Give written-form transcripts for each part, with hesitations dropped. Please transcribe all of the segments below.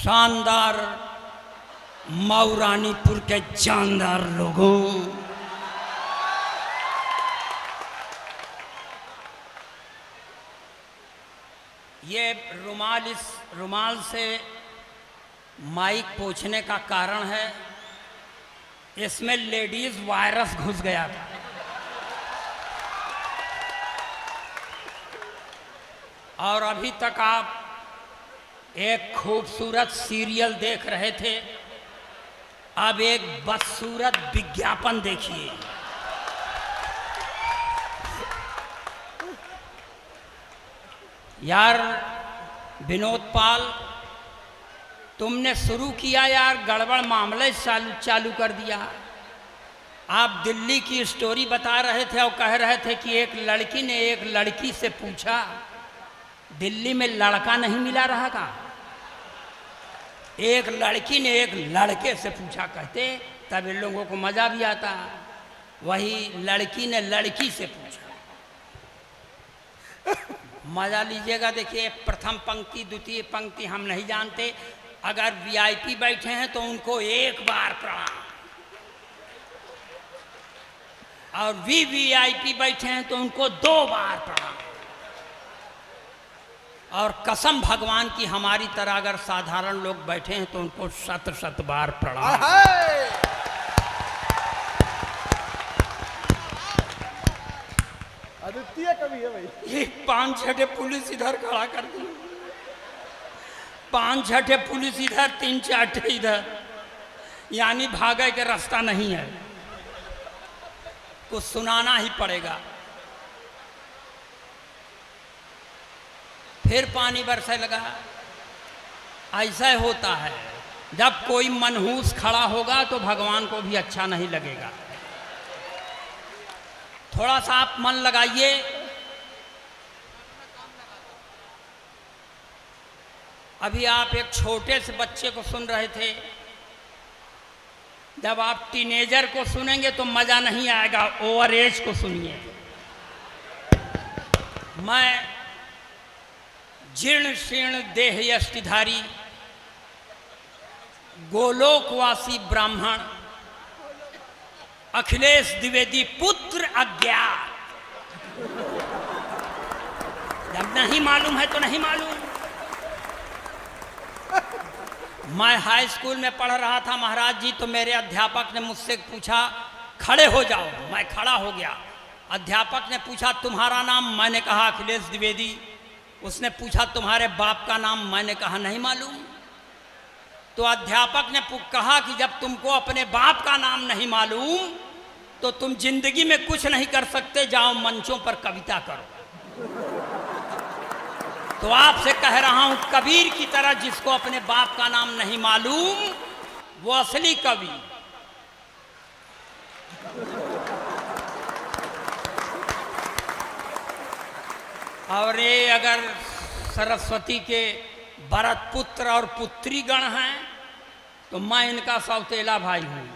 शानदार मऊरानीपुर के जानदार लोगों, ये इस रुमाल से माइक पोंछने का कारण है, इसमें लेडीज वायरस घुस गया था। और अभी तक आप एक खूबसूरत सीरियल देख रहे थे, अब एक बदसूरत विज्ञापन देखिए। यार विनोद पाल, तुमने शुरू किया यार, गड़बड़ मामले चालू कर दिया। आप दिल्ली की स्टोरी बता रहे थे और कह रहे थे कि एक लड़की ने एक लड़की से पूछा, दिल्ली में लड़का नहीं मिला रहा का? एक लड़की ने एक लड़के से पूछा, कहते तब इन लोगों को मजा भी आता। वही लड़की ने लड़की से पूछा। मजा लीजिएगा। देखिए, प्रथम पंक्ति द्वितीय पंक्ति हम नहीं जानते। अगर वीआईपी बैठे हैं तो उनको एक बार प्रणाम, और वीवीआईपी बैठे हैं तो उनको 2 बार प्रणाम। और कसम भगवान की, हमारी तरह अगर साधारण लोग बैठे हैं तो उनको 7 बार प्रणाम। अद्वितीय कवि है भाई। ये 5-6 पुलिस इधर खड़ा कर दी, 5-6 पुलिस इधर, 3-4 इधर, यानी भागे के रास्ता नहीं है। कुछ सुनाना ही पड़ेगा। फिर पानी बरसने लगा। ऐसा होता है, जब कोई मनहूस खड़ा होगा तो भगवान को भी अच्छा नहीं लगेगा। थोड़ा सा आप मन लगाइए। अभी आप एक छोटे से बच्चे को सुन रहे थे, जब आप टीनेजर को सुनेंगे तो मजा नहीं आएगा, ओवर एज को सुनिए। मैं जीर्ण शीर्ण देह यष्टिधारी गोलोकवासी ब्राह्मण अखिलेश द्विवेदी पुत्र अज्ञात, जब नहीं मालूम है तो नहीं मालूम। मैं हाई स्कूल में पढ़ रहा था महाराज जी, तो मेरे अध्यापक ने मुझसे पूछा, खड़े हो जाओ। मैं खड़ा हो गया। अध्यापक ने पूछा, तुम्हारा नाम? मैंने कहा अखिलेश द्विवेदी। उसने पूछा, तुम्हारे बाप का नाम? मैंने कहा नहीं मालूम। तो अध्यापक ने कहा कि जब तुमको अपने बाप का नाम नहीं मालूम तो तुम जिंदगी में कुछ नहीं कर सकते, जाओ मंचों पर कविता करो। तो आपसे कह रहा हूं, कबीर की तरह जिसको अपने बाप का नाम नहीं मालूम, वो असली कवि। और ये अगर सरस्वती के भरत पुत्र और पुत्री गण हैं तो मैं इनका सौतेला भाई हूं।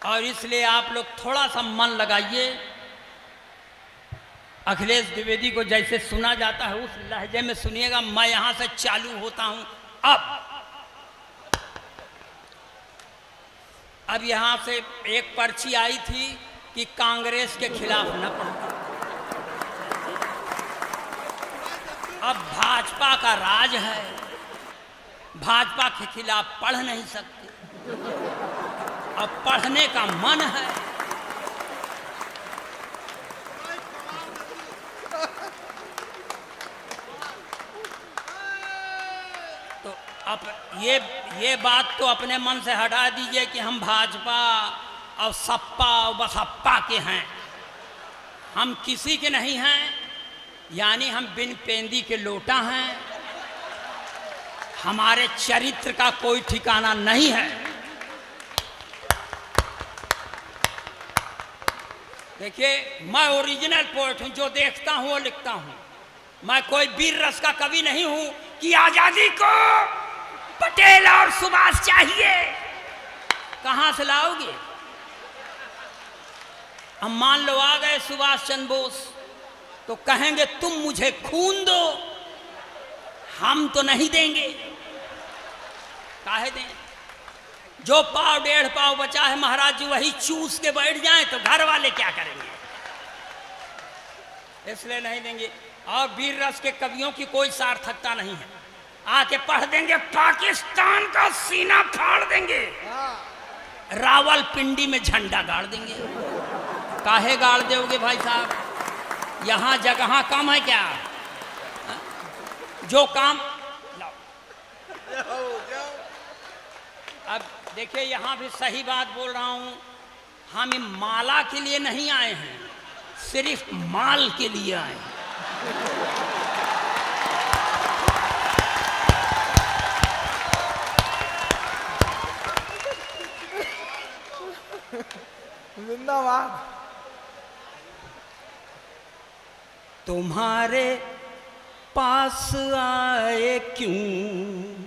और इसलिए आप लोग थोड़ा सा मन लगाइए। अखिलेश द्विवेदी को जैसे सुना जाता है उस लहजे में सुनिएगा। मैं यहां से चालू होता हूं। अब यहां से एक पर्ची आई थी कि कांग्रेस के खिलाफ न पढ़ो। अब भाजपा का राज है, भाजपा के खिलाफ पढ़ नहीं सकते। अब पढ़ने का मन है। तो अब ये बात तो अपने मन से हटा दीजिए कि हम भाजपा और सपा और बसपा के हैं। हम किसी के नहीं हैं, यानी हम बिन पेंदी के लोटा हैं। हमारे चरित्र का कोई ठिकाना नहीं है। देखिए, मैं ओरिजिनल पोएट हूं, जो देखता हूं वो लिखता हूं। मैं कोई वीर रस का कवि नहीं हूं कि आजादी को पटेल और सुभाष चाहिए। कहां से लाओगे? हम मान लो आ गए सुभाष चंद्र बोस, तो कहेंगे तुम मुझे खून दो, हम तो नहीं देंगे। काहे दें? जो पाव डेढ़ पाव बचा है महाराज जी वही चूस के बैठ जाएं तो घर वाले क्या करेंगे? इसलिए नहीं देंगे। और वीर रस के कवियों की कोई सार्थकता नहीं है। आके पढ़ देंगे पाकिस्तान का सीना फाड़ देंगे, रावलपिंडी में झंडा गाड़ देंगे। काहे गाड़ दोगे भाई साहब? यहाँ जगह कम है क्या? जो काम अब देखिए, यहाँ भी सही बात बोल रहा हूँ। हम माला के लिए नहीं आए हैं, सिर्फ माल के लिए आए हैं। जिंदाबाद। तुम्हारे पास आए क्यों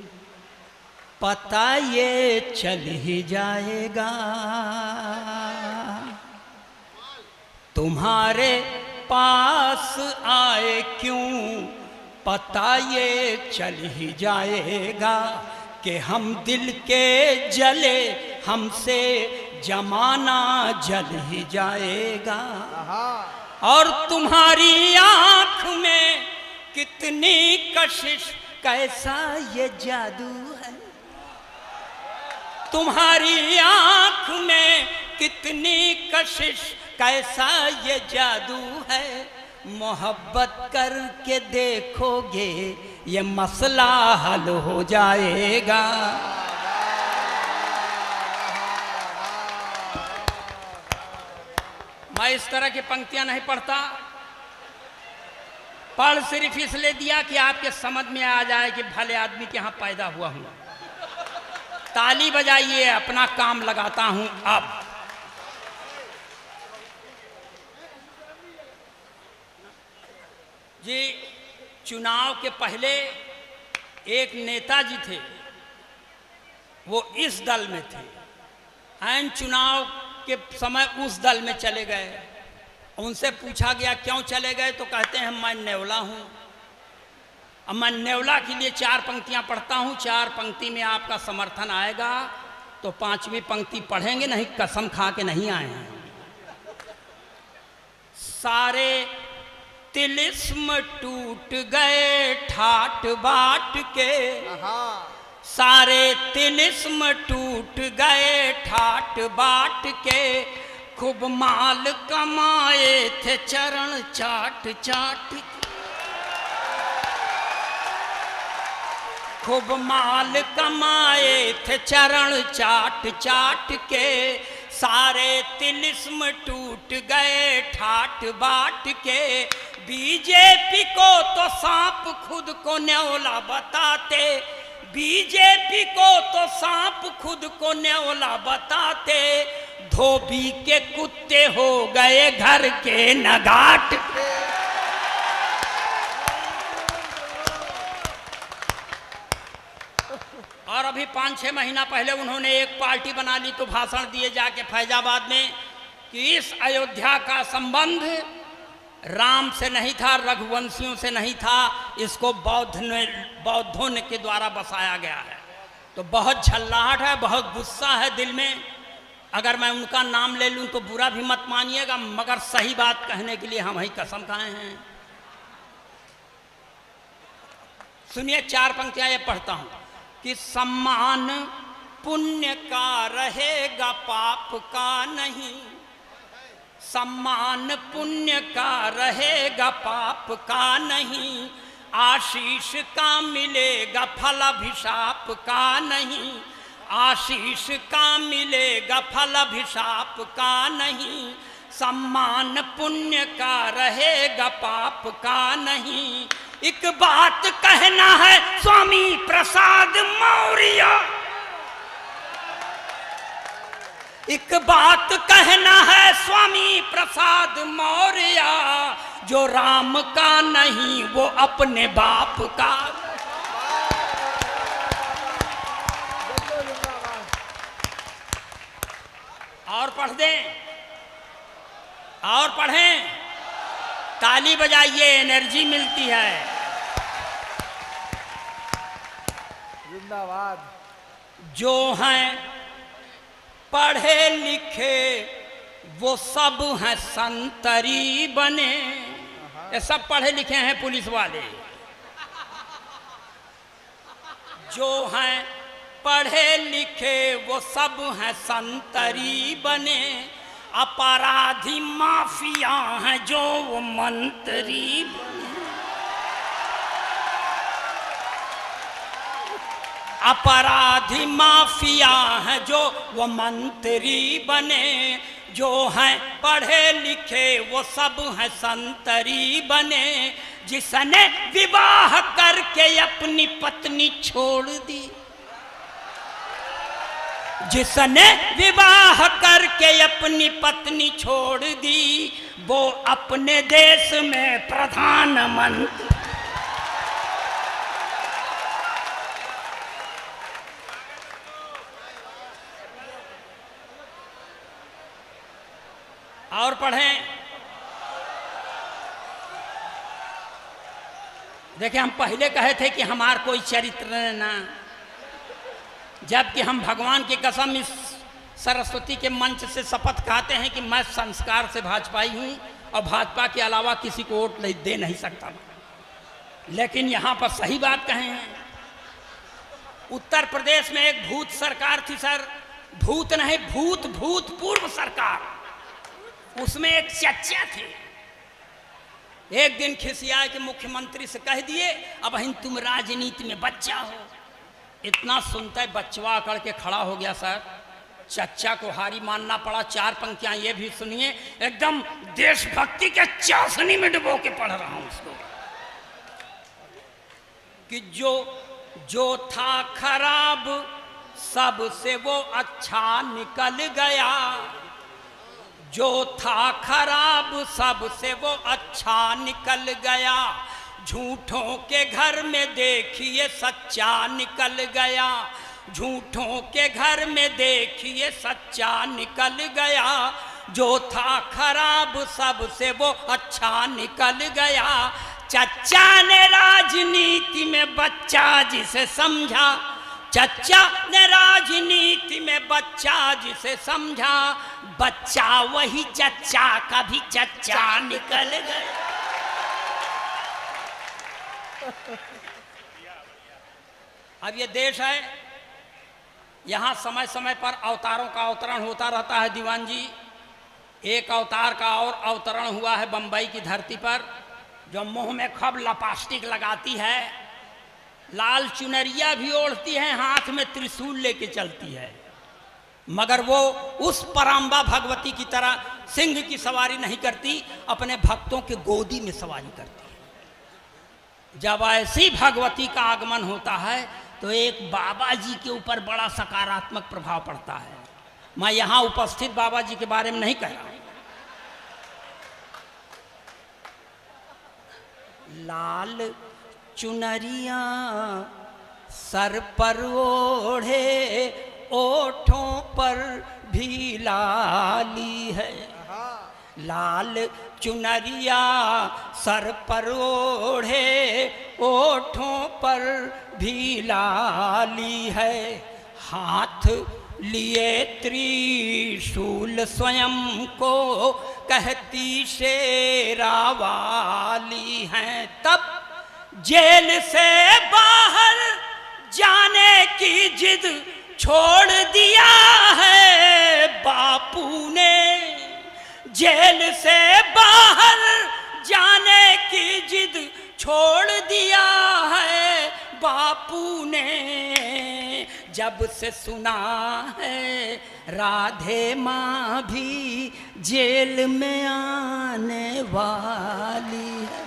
पता ये चल ही जाएगा, तुम्हारे पास आए क्यों पता ये चल ही जाएगा कि हम दिल के जले हमसे जमाना जल ही जाएगा। और तुम्हारी आँख में कितनी कशिश कैसा ये जादू है, तुम्हारी आँख में कितनी कशिश कैसा ये जादू है। मोहब्बत करके देखोगे ये मसला हल हो जाएगा। मैं इस तरह की पंक्तियां नहीं पढ़ता, पढ़ सिर्फ इसलिए दिया कि आपके समझ में आ जाए कि भले आदमी के यहाँ पैदा हुआ हूं। ताली बजाइए, अपना काम लगाता हूं। अब जी, चुनाव के पहले एक नेताजी थे, वो इस दल में थे। ऐन चुनाव के समय उस दल में चले गए। उनसे पूछा गया क्यों चले गए, तो कहते हैं मैं नेवला हूं। अब मैं नेवला के लिए 4 पंक्तियां पढ़ता हूं, 4 पंक्ति में आपका समर्थन आएगा तो 5वीं पंक्ति पढ़ेंगे, नहीं कसम खा के नहीं आए हैं। सारे तिलिस्म टूट गए ठाट बाट के, सारे तिलिस्म टूट गए ठाट बाट के, खूब माल कमाए थे चरण चाट चाट के, खूब माल कमाए थे चरण चाट चाट के, सारे तिलिस्म टूट गए ठाट बाट के। बीजेपी को तो सांप खुद को न्योला बताते, बीजेपी को तो सांप खुद को न्योला बताते, धोबी के कुत्ते हो गए घर के नगाट। और अभी 5-6 महीना पहले उन्होंने एक पार्टी बना ली तो भाषण दिए जाके फैजाबाद में कि इस अयोध्या का संबंध राम से नहीं था, रघुवंशियों से नहीं था, इसको बौद्धों के द्वारा बसाया गया है। तो बहुत झल्लाहट है, बहुत गुस्सा है दिल में। अगर मैं उनका नाम ले लूं तो बुरा भी मत मानिएगा, मगर सही बात कहने के लिए हम ही कसम खाए हैं। सुनिए, 4 पंक्तियां ये पढ़ता हूं कि सम्मान पुण्य का रहेगा पाप का नहीं, सम्मान पुण्य का रहेगा पाप का नहीं, आशीष का मिलेगा फल अभिशाप का नहीं, आशीष का मिलेगा फल अभिशाप का नहीं, सम्मान पुण्य का रहेगा पाप का नहीं। एक बात कहना है स्वामी प्रसाद मौर्य, एक बात कहना है स्वामी प्रसाद मौर्य, जो राम का नहीं वो अपने बाप का। और पढ़ दें, और पढ़ें, ताली बजाइए, एनर्जी मिलती है। जिंदाबाद। जो हैं पढ़े लिखे वो सब हैं संतरी बने। ये सब पढ़े लिखे हैं पुलिस वाले। जो हैं पढ़े लिखे वो सब हैं संतरी बने। अपराधी माफिया हैं जो वो मंत्री बने। अपराधी माफिया हैं जो वो मंत्री बने। जो हैं पढ़े लिखे वो सब हैं संतरी बने। जिसने विवाह करके अपनी पत्नी छोड़ दी, जिसने विवाह करके अपनी पत्नी छोड़ दी, वो अपने देश में प्रधानमंत्री। और पढ़ें। देखिए, हम पहले कहे थे कि हमार कोई चरित्र ना, जबकि हम भगवान की कसम इस सरस्वती के मंच से शपथ खाते हैं कि मैं संस्कार से भाजपाई हूं और भाजपा के अलावा किसी को वोट दे नहीं सकता। लेकिन यहां पर सही बात कहे हैं। उत्तर प्रदेश में एक भूत सरकार थी सर, भूत नहीं, भूतपूर्व सरकार। उसमें एक चच्चा थे। एक दिन खिसियाए के मुख्यमंत्री से कह दिए, अब तुम राजनीति में बच्चा हो। इतना सुनता है बच्चवा अकड़ के खड़ा हो गया सर। चच्चा को हारी मानना पड़ा। 4 पंक्तियां ये भी सुनिए, एकदम देशभक्ति के चाशनी में डुबो के पढ़ रहा हूं उसको। कि जो था खराब सबसे वो अच्छा निकल गया। जो था खराब सबसे वो अच्छा निकल गया। झूठों के घर में देखिए सच्चा निकल गया। झूठों के घर में देखिए सच्चा निकल गया। जो था खराब सबसे वो अच्छा निकल गया। चच्चा ने राजनीति में बच्चा जिसे समझा, चच्चा ने राजनीति में बच्चा जिसे समझा, बच्चा वही चच्चा का भी चच्चा निकल गया। अब ये देश है, यहाँ समय समय पर अवतारों का अवतरण होता रहता है दीवान जी। एक अवतार का और अवतरण हुआ है बंबई की धरती पर, जो मुंह में खब लपास्टिक लगाती है, लाल चुनरिया भी ओढ़ती है, हाथ में त्रिशूल लेके चलती है, मगर वो उस पराम्बा भगवती की तरह सिंह की सवारी नहीं करती, अपने भक्तों के गोदी में सवारी करती है। जब ऐसी भगवती का आगमन होता है तो एक बाबा जी के ऊपर बड़ा सकारात्मक प्रभाव पड़ता है। मैं यहाँ उपस्थित बाबा जी के बारे में नहीं कह रहा हूँ। लाल चुनरिया सर पर ओढ़े, ओठों पर भी लाली है। लाल चुनरिया सर पर ओढ़े, ओठों पर भी लाली है। हाथ लिए त्रिशूल स्वयं को कहती शेरा वाली हैं। तब जेल से बाहर जाने की जिद छोड़ दिया है बापू ने। जेल से बाहर जाने की जिद छोड़ दिया है बापू ने। जब से सुना है राधे माँ भी जेल में आने वाली है।